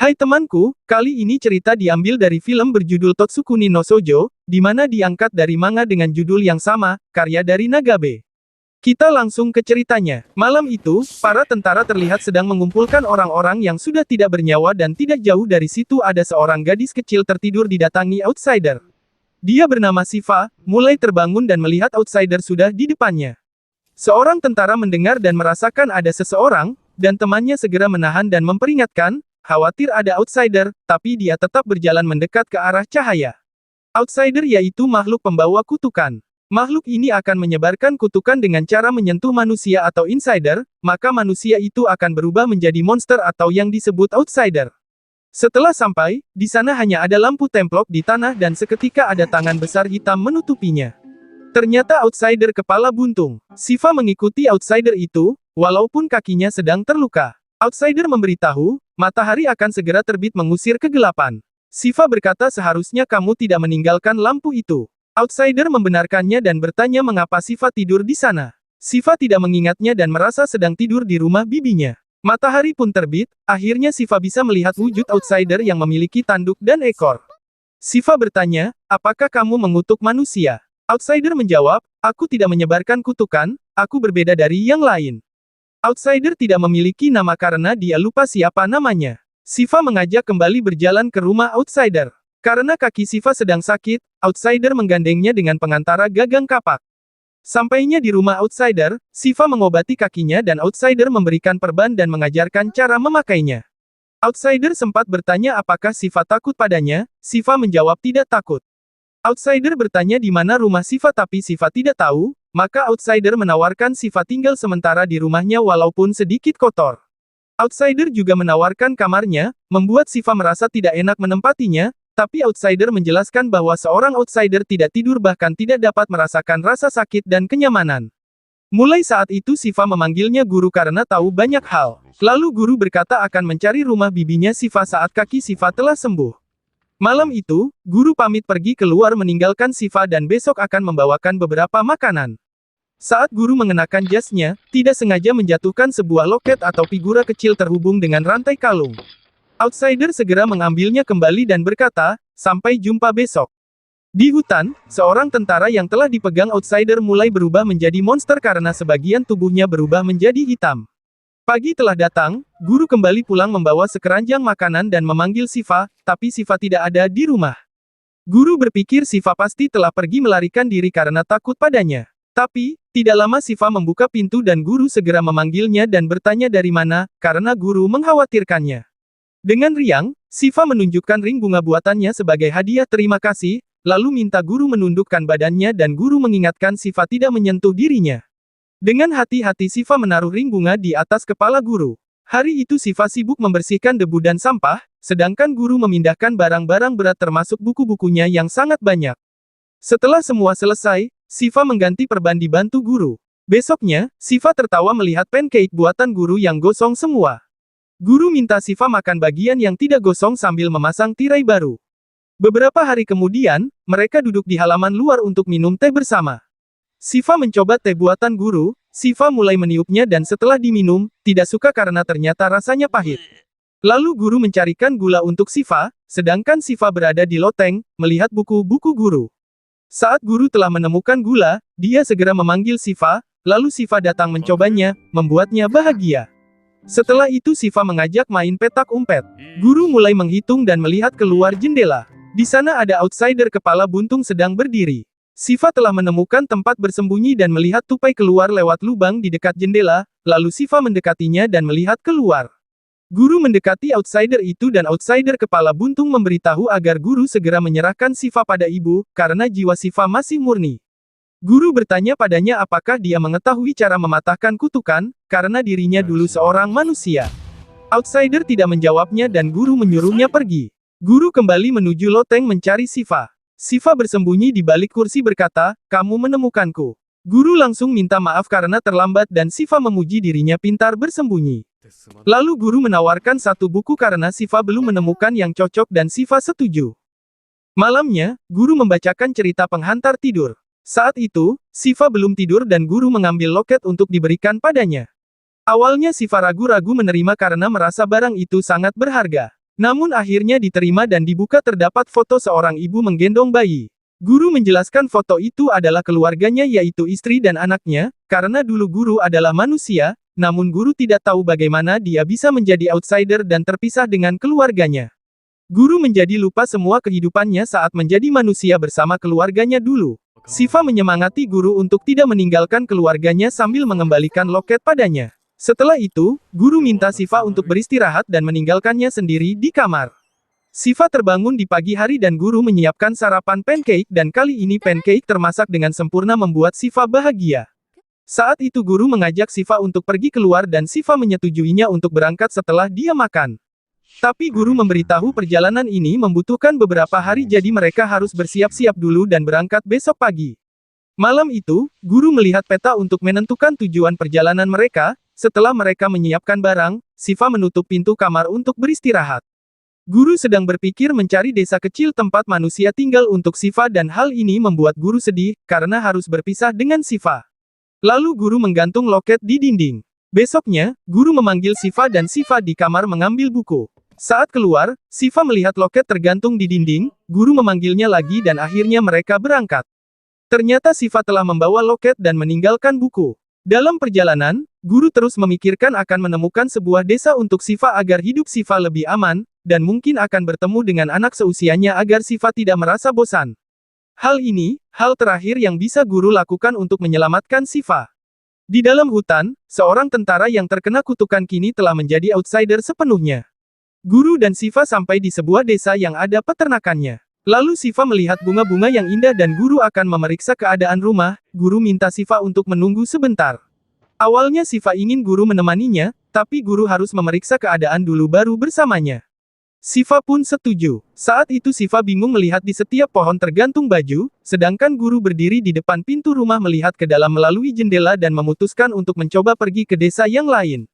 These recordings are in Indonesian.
Hai temanku, kali ini cerita diambil dari film berjudul Totsukuni no Shoujo, di mana diangkat dari manga dengan judul yang sama, karya dari Nagabe. Kita langsung ke ceritanya. Malam itu, para tentara terlihat sedang mengumpulkan orang-orang yang sudah tidak bernyawa dan tidak jauh dari situ ada seorang gadis kecil tertidur didatangi outsider. Dia bernama Shiva, mulai terbangun dan melihat outsider sudah di depannya. Seorang tentara mendengar dan merasakan ada seseorang, dan temannya segera menahan dan memperingatkan, khawatir ada outsider, tapi dia tetap berjalan mendekat ke arah cahaya. Outsider yaitu makhluk pembawa kutukan. Makhluk ini akan menyebarkan kutukan dengan cara menyentuh manusia atau insider, maka manusia itu akan berubah menjadi monster atau yang disebut outsider. Setelah sampai, di sana hanya ada lampu templok di tanah dan seketika ada tangan besar hitam menutupinya. Ternyata outsider kepala buntung. Shiva mengikuti outsider itu, walaupun kakinya sedang terluka. Outsider memberitahu, matahari akan segera terbit mengusir kegelapan. Shiva berkata seharusnya kamu tidak meninggalkan lampu itu. Outsider membenarkannya dan bertanya mengapa Shiva tidur di sana. Shiva tidak mengingatnya dan merasa sedang tidur di rumah bibinya. Matahari pun terbit, akhirnya Shiva bisa melihat wujud outsider yang memiliki tanduk dan ekor. Shiva bertanya, apakah kamu mengutuk manusia? Outsider menjawab, aku tidak menyebarkan kutukan, aku berbeda dari yang lain. Outsider tidak memiliki nama karena dia lupa siapa namanya. Shiva mengajak kembali berjalan ke rumah outsider. Karena kaki Shiva sedang sakit, outsider menggandengnya dengan pengantara gagang kapak. Sampainya di rumah outsider, Shiva mengobati kakinya dan outsider memberikan perban dan mengajarkan cara memakainya. Outsider sempat bertanya apakah Shiva takut padanya, Shiva menjawab tidak takut. Outsider bertanya di mana rumah Shiva tapi Shiva tidak tahu. Maka outsider menawarkan Shiva tinggal sementara di rumahnya walaupun sedikit kotor. Outsider juga menawarkan kamarnya, membuat Shiva merasa tidak enak menempatinya, tapi outsider menjelaskan bahwa seorang outsider tidak tidur bahkan tidak dapat merasakan rasa sakit dan kenyamanan. Mulai saat itu Shiva memanggilnya guru karena tahu banyak hal. Lalu guru berkata akan mencari rumah bibinya Shiva saat kaki Shiva telah sembuh. Malam itu, guru pamit pergi keluar meninggalkan Shiva dan besok akan membawakan beberapa makanan. Saat guru mengenakan jasnya, tidak sengaja menjatuhkan sebuah loket atau figura kecil terhubung dengan rantai kalung. Outsider segera mengambilnya kembali dan berkata, sampai jumpa besok. Di hutan, seorang tentara yang telah dipegang outsider mulai berubah menjadi monster karena sebagian tubuhnya berubah menjadi hitam. Pagi telah datang, guru kembali pulang membawa sekeranjang makanan dan memanggil Shiva, tapi Shiva tidak ada di rumah. Guru berpikir Shiva pasti telah pergi melarikan diri karena takut padanya. Tapi, tidak lama Shiva membuka pintu dan guru segera memanggilnya dan bertanya dari mana, karena guru mengkhawatirkannya. Dengan riang, Shiva menunjukkan ring bunga buatannya sebagai hadiah terima kasih, lalu minta guru menundukkan badannya dan guru mengingatkan Shiva tidak menyentuh dirinya. Dengan hati-hati Shiva menaruh ring bunga di atas kepala guru. Hari itu Shiva sibuk membersihkan debu dan sampah, sedangkan guru memindahkan barang-barang berat termasuk buku-bukunya yang sangat banyak. Setelah semua selesai, Shiva mengganti perban dibantu guru. Besoknya, Shiva tertawa melihat pancake buatan guru yang gosong semua. Guru minta Shiva makan bagian yang tidak gosong sambil memasang tirai baru. Beberapa hari kemudian, mereka duduk di halaman luar untuk minum teh bersama. Shiva mencoba teh buatan guru, Shiva mulai meniupnya dan setelah diminum, tidak suka karena ternyata rasanya pahit. Lalu guru mencarikan gula untuk Shiva, sedangkan Shiva berada di loteng, melihat buku-buku guru. Saat guru telah menemukan gula, dia segera memanggil Shiva, lalu Shiva datang mencobanya, membuatnya bahagia. Setelah itu Shiva mengajak main petak umpet. Guru mulai menghitung dan melihat keluar jendela. Di sana ada outsider kepala buntung sedang berdiri. Shiva telah menemukan tempat bersembunyi dan melihat tupai keluar lewat lubang di dekat jendela, lalu Shiva mendekatinya dan melihat keluar. Guru mendekati outsider itu dan outsider kepala buntung memberitahu agar guru segera menyerahkan Shiva pada ibu, karena jiwa Shiva masih murni. Guru bertanya padanya apakah dia mengetahui cara mematahkan kutukan, karena dirinya dulu seorang manusia. Outsider tidak menjawabnya dan guru menyuruhnya pergi. Guru kembali menuju loteng mencari Shiva. Shiva bersembunyi di balik kursi berkata, kamu menemukanku. Guru langsung minta maaf karena terlambat dan Shiva memuji dirinya pintar bersembunyi. Lalu guru menawarkan satu buku karena Shiva belum menemukan yang cocok dan Shiva setuju. Malamnya, guru membacakan cerita penghantar tidur. Saat itu, Shiva belum tidur dan guru mengambil loket untuk diberikan padanya. Awalnya Shiva ragu-ragu menerima karena merasa barang itu sangat berharga. Namun akhirnya diterima dan dibuka terdapat foto seorang ibu menggendong bayi. Guru menjelaskan foto itu adalah keluarganya yaitu istri dan anaknya, karena dulu guru adalah manusia, namun guru tidak tahu bagaimana dia bisa menjadi outsider dan terpisah dengan keluarganya. Guru menjadi lupa semua kehidupannya saat menjadi manusia bersama keluarganya dulu. Shiva menyemangati guru untuk tidak meninggalkan keluarganya sambil mengembalikan loket padanya. Setelah itu, guru minta Shiva untuk beristirahat dan meninggalkannya sendiri di kamar. Shiva terbangun di pagi hari dan guru menyiapkan sarapan pancake dan kali ini pancake termasak dengan sempurna membuat Shiva bahagia. Saat itu guru mengajak Shiva untuk pergi keluar dan Shiva menyetujuinya untuk berangkat setelah dia makan. Tapi guru memberitahu perjalanan ini membutuhkan beberapa hari jadi mereka harus bersiap-siap dulu dan berangkat besok pagi. Malam itu, guru melihat peta untuk menentukan tujuan perjalanan mereka. Setelah mereka menyiapkan barang, Shiva menutup pintu kamar untuk beristirahat. Guru sedang berpikir mencari desa kecil tempat manusia tinggal untuk Shiva dan hal ini membuat guru sedih, karena harus berpisah dengan Shiva. Lalu guru menggantung loket di dinding. Besoknya, guru memanggil Shiva dan Shiva di kamar mengambil buku. Saat keluar, Shiva melihat loket tergantung di dinding, guru memanggilnya lagi dan akhirnya mereka berangkat. Ternyata Shiva telah membawa loket dan meninggalkan buku. Dalam perjalanan, guru terus memikirkan akan menemukan sebuah desa untuk Shiva agar hidup Shiva lebih aman, dan mungkin akan bertemu dengan anak seusianya agar Shiva tidak merasa bosan. Hal terakhir yang bisa guru lakukan untuk menyelamatkan Shiva. Di dalam hutan, seorang tentara yang terkena kutukan kini telah menjadi outsider sepenuhnya. Guru dan Shiva sampai di sebuah desa yang ada peternakannya. Lalu Shiva melihat bunga-bunga yang indah dan guru akan memeriksa keadaan rumah, guru minta Shiva untuk menunggu sebentar. Awalnya Shiva ingin guru menemaninya, tapi guru harus memeriksa keadaan dulu baru bersamanya. Shiva pun setuju. Saat itu Shiva bingung melihat di setiap pohon tergantung baju, sedangkan guru berdiri di depan pintu rumah melihat ke dalam melalui jendela dan memutuskan untuk mencoba pergi ke desa yang lain.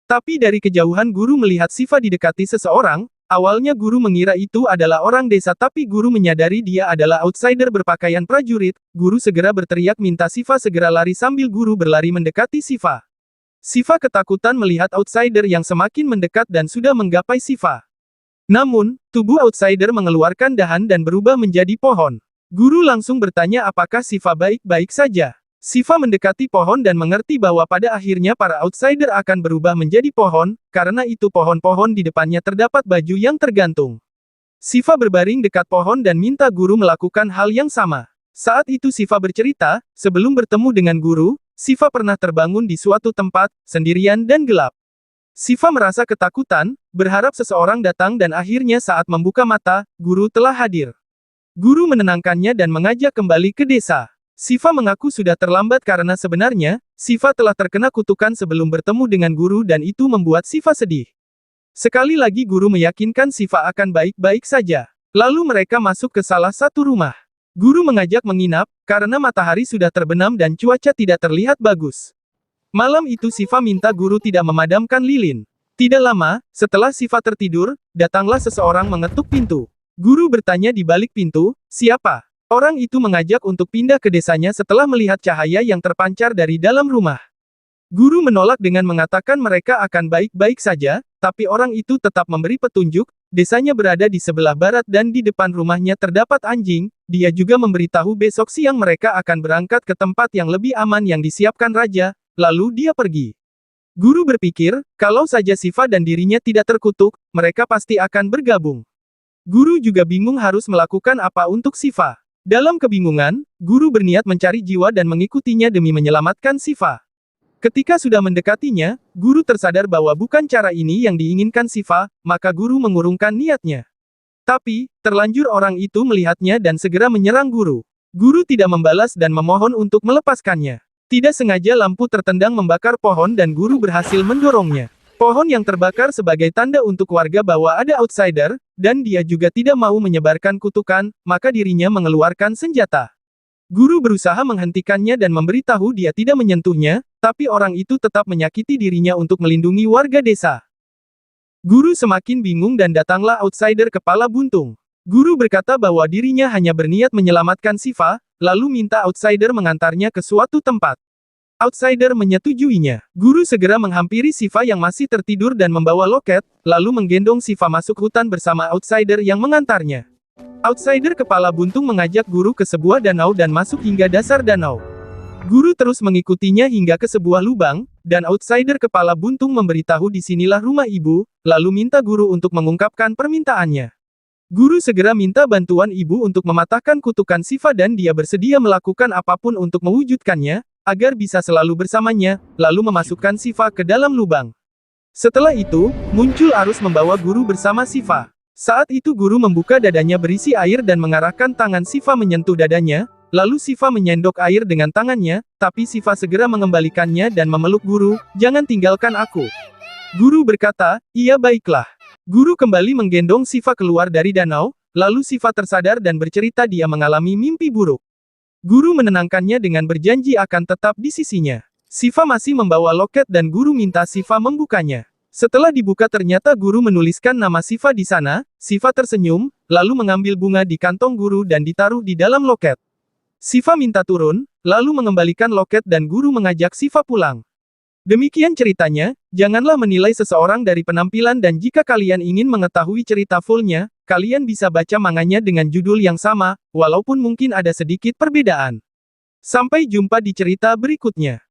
Tapi dari kejauhan guru melihat Shiva didekati seseorang. Awalnya guru mengira itu adalah orang desa tapi guru menyadari dia adalah outsider berpakaian prajurit, guru segera berteriak minta Shiva segera lari sambil guru berlari mendekati Shiva. Shiva ketakutan melihat outsider yang semakin mendekat dan sudah menggapai Shiva. Namun, tubuh outsider mengeluarkan dahan dan berubah menjadi pohon. Guru langsung bertanya apakah Shiva baik-baik saja. Shiva mendekati pohon dan mengerti bahwa pada akhirnya para outsider akan berubah menjadi pohon, karena itu pohon-pohon di depannya terdapat baju yang tergantung. Shiva berbaring dekat pohon dan minta guru melakukan hal yang sama. Saat itu Shiva bercerita, sebelum bertemu dengan guru, Shiva pernah terbangun di suatu tempat, sendirian dan gelap. Shiva merasa ketakutan, berharap seseorang datang dan akhirnya saat membuka mata, guru telah hadir. Guru menenangkannya dan mengajak kembali ke desa. Shiva mengaku sudah terlambat karena sebenarnya, Shiva telah terkena kutukan sebelum bertemu dengan guru dan itu membuat Shiva sedih. Sekali lagi guru meyakinkan Shiva akan baik-baik saja. Lalu mereka masuk ke salah satu rumah. Guru mengajak menginap, karena matahari sudah terbenam dan cuaca tidak terlihat bagus. Malam itu Shiva minta guru tidak memadamkan lilin. Tidak lama, setelah Shiva tertidur, datanglah seseorang mengetuk pintu. Guru bertanya di balik pintu, siapa? Orang itu mengajak untuk pindah ke desanya setelah melihat cahaya yang terpancar dari dalam rumah. Guru menolak dengan mengatakan mereka akan baik-baik saja, tapi orang itu tetap memberi petunjuk, desanya berada di sebelah barat dan di depan rumahnya terdapat anjing, dia juga memberitahu besok siang mereka akan berangkat ke tempat yang lebih aman yang disiapkan raja, lalu dia pergi. Guru berpikir, kalau saja Shiva dan dirinya tidak terkutuk, mereka pasti akan bergabung. Guru juga bingung harus melakukan apa untuk Shiva. Dalam kebingungan, guru berniat mencari jiwa dan mengikutinya demi menyelamatkan Shiva. Ketika sudah mendekatinya, guru tersadar bahwa bukan cara ini yang diinginkan Shiva, maka guru mengurungkan niatnya. Tapi, terlanjur orang itu melihatnya dan segera menyerang guru. Guru tidak membalas dan memohon untuk melepaskannya. Tidak sengaja lampu tertendang membakar pohon dan guru berhasil mendorongnya. Pohon yang terbakar sebagai tanda untuk warga bahwa ada outsider, dan dia juga tidak mau menyebarkan kutukan, maka dirinya mengeluarkan senjata. Guru berusaha menghentikannya dan memberitahu dia tidak menyentuhnya, tapi orang itu tetap menyakiti dirinya untuk melindungi warga desa. Guru semakin bingung dan datanglah outsider kepala buntung. Guru berkata bahwa dirinya hanya berniat menyelamatkan Shiva, lalu minta outsider mengantarnya ke suatu tempat. Outsider menyetujuinya. Guru segera menghampiri Shiva yang masih tertidur dan membawa loket, lalu menggendong Shiva masuk hutan bersama Outsider yang mengantarnya. Outsider kepala buntung mengajak guru ke sebuah danau dan masuk hingga dasar danau. Guru terus mengikutinya hingga ke sebuah lubang, dan Outsider kepala buntung memberitahu disinilah rumah ibu, lalu minta guru untuk mengungkapkan permintaannya. Guru segera minta bantuan ibu untuk mematahkan kutukan Shiva dan dia bersedia melakukan apapun untuk mewujudkannya, agar bisa selalu bersamanya, lalu memasukkan Shiva ke dalam lubang. Setelah itu, muncul arus membawa guru bersama Shiva. Saat itu guru membuka dadanya berisi air dan mengarahkan tangan Shiva menyentuh dadanya, lalu Shiva menyendok air dengan tangannya, tapi Shiva segera mengembalikannya dan memeluk guru, "Jangan tinggalkan aku." Guru berkata, "Iya baiklah." Guru kembali menggendong Shiva keluar dari danau, lalu Shiva tersadar dan bercerita dia mengalami mimpi buruk. Guru menenangkannya dengan berjanji akan tetap di sisinya. Shiva masih membawa loket dan guru minta Shiva membukanya. Setelah dibuka ternyata guru menuliskan nama Shiva di sana. Shiva tersenyum, lalu mengambil bunga di kantong guru dan ditaruh di dalam loket. Shiva minta turun, lalu mengembalikan loket dan guru mengajak Shiva pulang. Demikian ceritanya, janganlah menilai seseorang dari penampilan dan jika kalian ingin mengetahui cerita fullnya, kalian bisa baca manganya dengan judul yang sama, walaupun mungkin ada sedikit perbedaan. Sampai jumpa di cerita berikutnya.